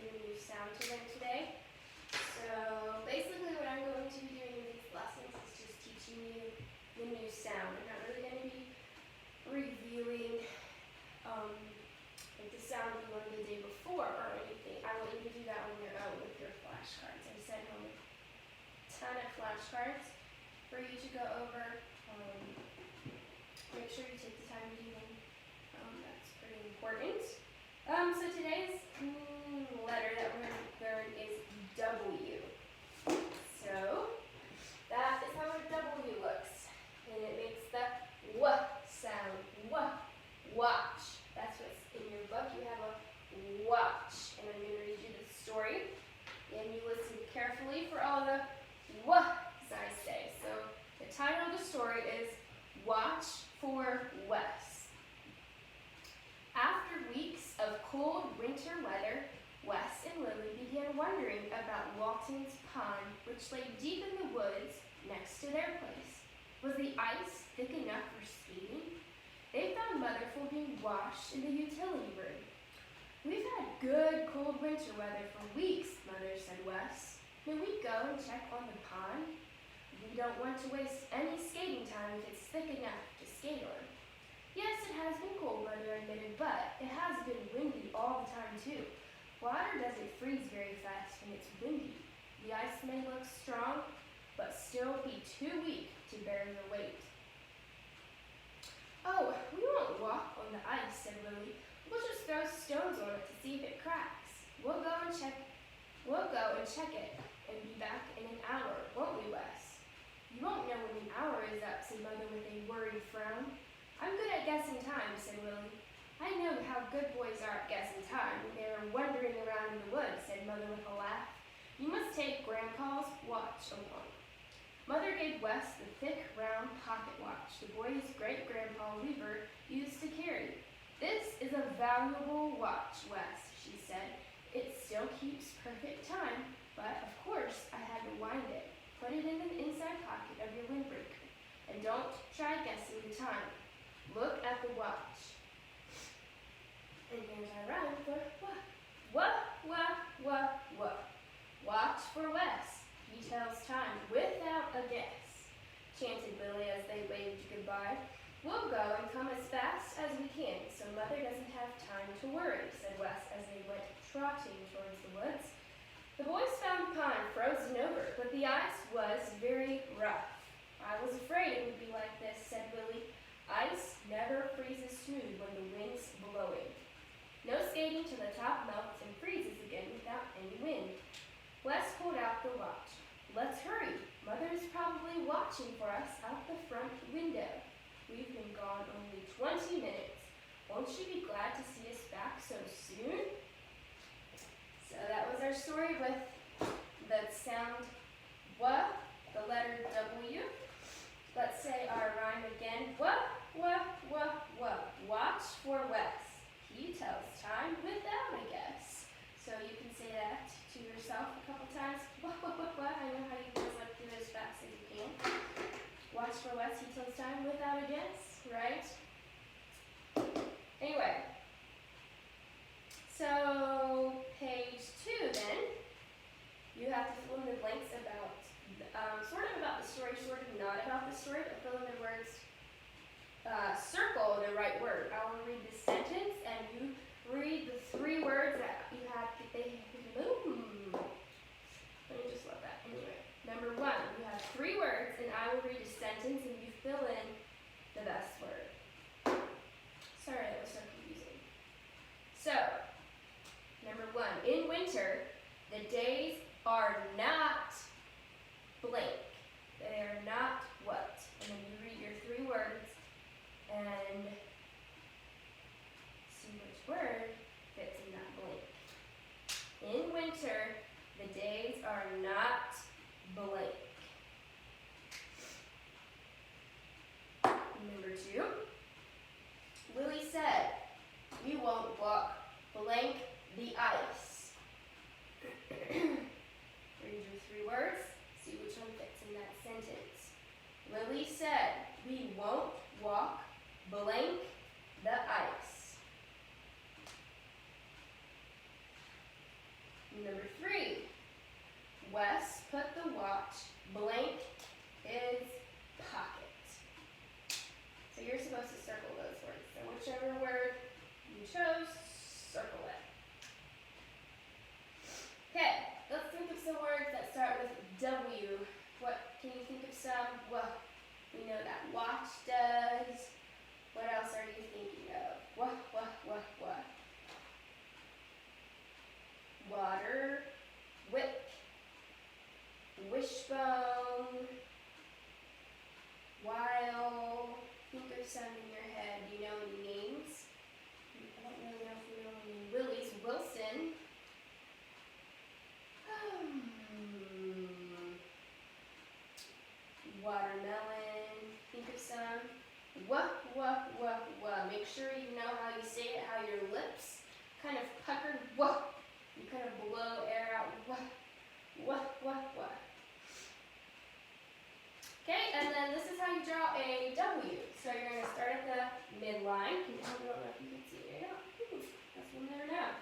a new sound to learn today. So basically what I'm going to be doing in these lessons is just teaching you the new sound. I'm not really going to be reviewing like the sound you learned the day before or anything. I want you to do that on your own with your flashcards. I sent home a ton of flashcards for you to go over. Make sure you take the time to do them. That's pretty important. So today's letter that we're going to learn is W. So that is how a W looks. And it makes the W sound. W. Watch. That's what's in your book. You have a watch. And I'm going to read you the story. And you listen carefully for all the W's I say. So the title of the story is Watch for Wes. After weeks of cold winter weather, Wes and Lily began wondering about Walton's pond, which lay deep in the woods next to their place. Was the ice thick enough for skating? They found Motherful being washed in the utility room. We've had good cold winter weather for weeks, Mother said Wes. May we go and check on the pond? We don't want to waste any skating time if it's thick enough to skate on. Yes, it has been cold, Mother admitted, but it has been windy all the time, too. Water doesn't freeze very fast when it's windy. The ice may look strong, but still be too weak to bear your weight. Oh, we won't walk on the ice, said Lily. We'll just throw stones on it to see if it cracks. We'll go and check it and be back in an hour, won't we, Wes? You won't know when the hour is up, said Mother with a worried frown. I'm good at guessing time, said Lily. I know how good boys are at guessing time. They are wandering around in the woods, said Mother with a laugh. You must take Grandpa's watch along. Mother gave Wes the thick, round pocket watch the boy's great-grandpa Weaver used to carry. This is a valuable watch, Wes, she said. It still keeps perfect time, but of course I had to wind it. Put it in the inside pocket of your windbreaker, and don't try guessing the time. Look at the watch. And here's our rhyme for what. Watch for Wes. He tells time without a guess, chanted Billy as they waved goodbye. We'll go and come as fast as we can, so Mother doesn't have time to worry, said Wes as they went trotting towards the woods. The boys found the pond frozen over, but the ice was very rough. I was afraid it would be like this, said Willie. Ice never freezes smooth when the wind's blowing. No skating till the top melts and freezes again without any wind. Wes pulled out the watch. Let's hurry. Mother is probably watching for us out the front window. We've been gone only 20 minutes. Won't she be glad to see us back so soon? So that was our story with the sound W, the letter W. Let's say our rhyme again. W. Watch for Wes. He tells time without a guess. So you can say that to yourself a couple times. I know how you guys like to do it as fast as you can. Watch for Wes. He tells time without a guess, right? Anyway. So page 2 then. You have to fill in the blanks about sort of about the story, sort of not about the story, but fill in the words, circle the right word. I will read the sentence and you read the 3 words that you have. Let me just let that. Anyway, number 1, you have 3 words and I will read a sentence and you fill in the best word. Sorry, that was so confusing. So, number 1, in winter, the days are not blank. They are not what? And then you read your 3 words and see which word fits in that blank. In winter, the days are not blank. Number 2, Lily said, we won't walk blank the ice. Read your 3 words, see which one fits in that sentence. Lily said, we won't walk blank the ice. you say it, how your lips kind of puckered. Whoa. You kind of blow air out. Whoa. Okay, and then this is how you draw a W. So you're going to start at the midline. I don't know if you can see it. That's one there now.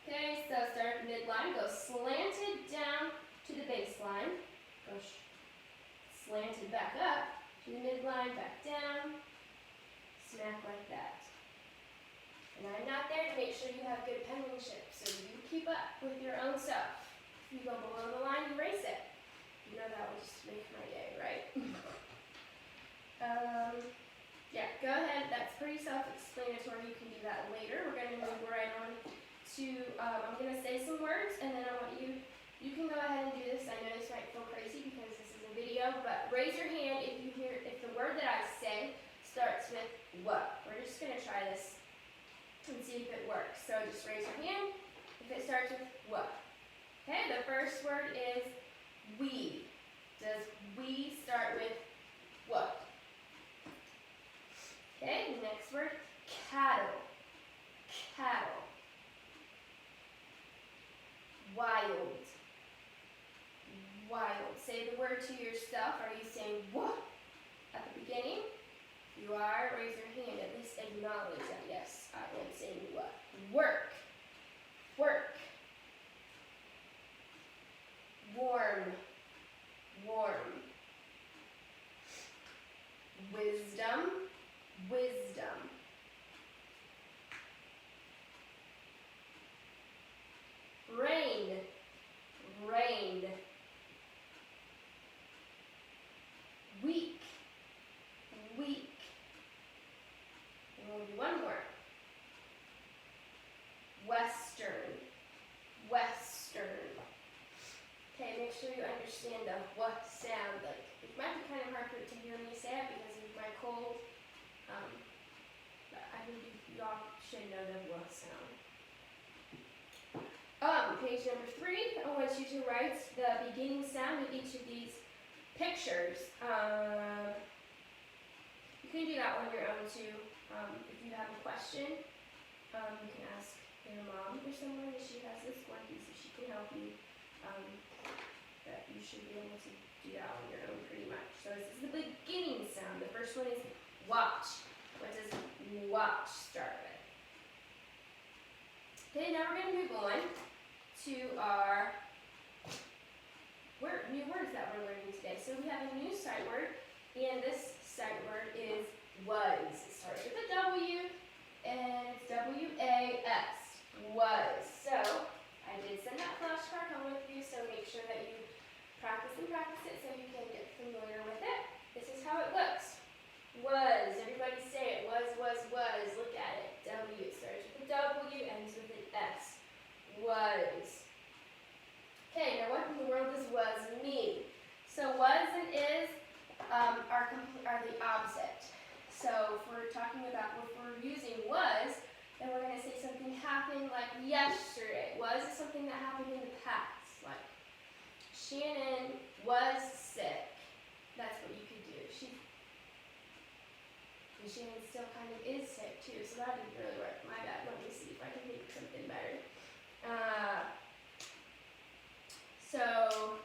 Okay, so start at the midline. Go slanted down to the baseline. Go slanted back up to the midline, back down. Smack like that. And I'm not there to make sure you have good penmanship, so you keep up with your own stuff. If you go below the line, erase it. You know that will just make my day, right? Yeah, go ahead. That's pretty self-explanatory. You can do that later. We're going to move right on to, I'm going to say some words, and then I want you can go ahead and do this. I know this might feel crazy because this is a video, but raise your hand if the word that I say starts with what. We're just going to try this and see if it works. So just raise your hand if it starts with what. Okay, the first word is we. Does we start with what? Okay, next word, cattle. Cattle. Wild. Wild. Say the word to yourself. Are you saying what at the beginning? If you are, raise your hand. At least acknowledge that. Yes, I am saying what? Work. Work. Warm. Warm. Wisdom. Wisdom. Rain. Rain. Week. Week. And we'll do one more. Western. Western. Okay, make sure you understand the what sound. Like, it might be kind of hard for it to hear me say it because of my cold. But I think y'all should know the what sound. Page number 3, I want you to write the beginning sound of each of these pictures. You can do that on your own too. If you have a question, you can ask your mom or someone if she has this quirky so she can help you. But you should be able to do that on your own pretty much. So this is the beginning sound. The first one is watch. What does watch start with? Okay, now we're going to move on to our new words that we're learning today. So we have a new sight word, and this sight word is was. It starts with a W, and it's W-A-S. Was. So I did send that flashcard home with you, so make sure that you practice it so you can get familiar with it. This is how it looks. Was. Everybody say it. Was. Look at it. W. It starts with a W, ends with an S. Was. Okay, now what in the world does was mean? So was and is are the opposite. So if we're talking about, if we're using was, then we're going to say something happened like yesterday. Was is something that happened in the past. Like Shannon was sick. That's what you could do. Shannon still kind of is sick too, so that didn't really work. My bad. Let me see if I can think of something better. So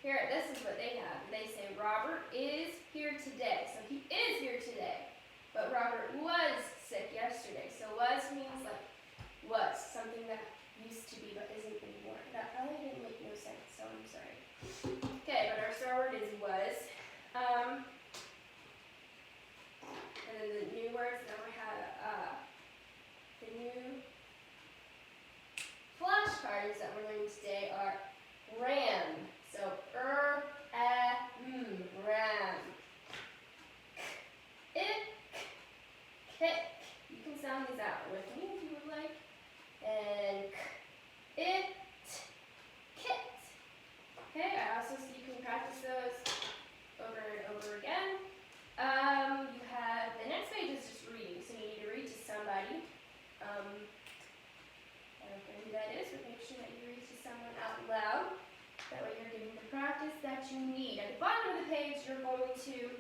here, this is what they have. They say Robert is here today. So he is here today. But Robert was sick yesterday. So was means like was, something that used to be but isn't anymore. That probably didn't make no sense, so I'm sorry. Okay, but our star word is was. And then the new words that we have, the new flashcards that we're learning today are ran. So ran. Kick. You can sound these out with me if you would like. And kicked. Okay, I also you can practice those over and over again. You have the next page is just reading, so you need to read to somebody. I don't know who that is, but make sure that you read to someone out loud. That way you're getting the practice that you need. At the bottom of the page, you're going to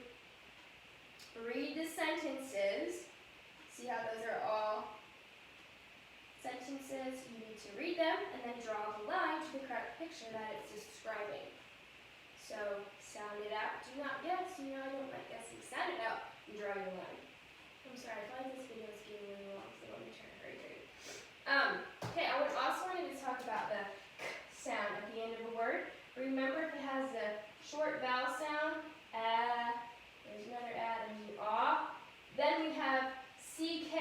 read the sentences, See how those are all sentences? You need to read them and then draw the line to the correct picture that it's describing. So sound it out. Do not guess. You know I don't like guessing. Sound it out and draw your line. I'm sorry, I feel like this video is getting really long, so let me turn it very good. Okay, I also wanted to talk about the k sound at the end of a word. Remember, if it has the short vowel sound, there's another and you ah. Then we have CK.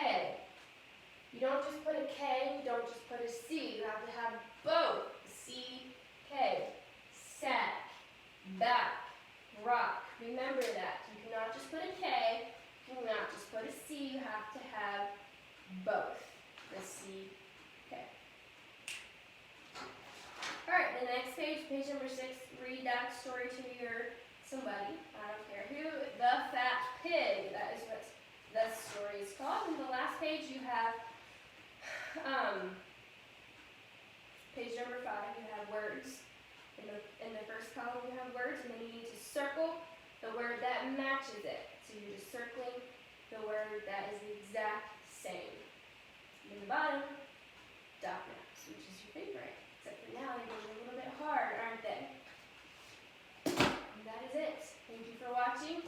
You don't just put a K, you don't just put a C. You have to have both. CK. Sack. Back. Rock. Remember that. You cannot just put a K, you cannot just put a C, you have to have both. The CK. Alright, the next page, page number 6, read that story to your somebody, I don't care who, The Fat Pig. That is what the story is called. And the last page you have, page number 5, you have words. In the first column you have words, and then you need to circle the word that matches it. So you're just circling the word that is the exact same. And in the bottom, dot maps, which is your favorite. Except for now, they're a little bit hard, aren't they? And that is it. Thank you for watching.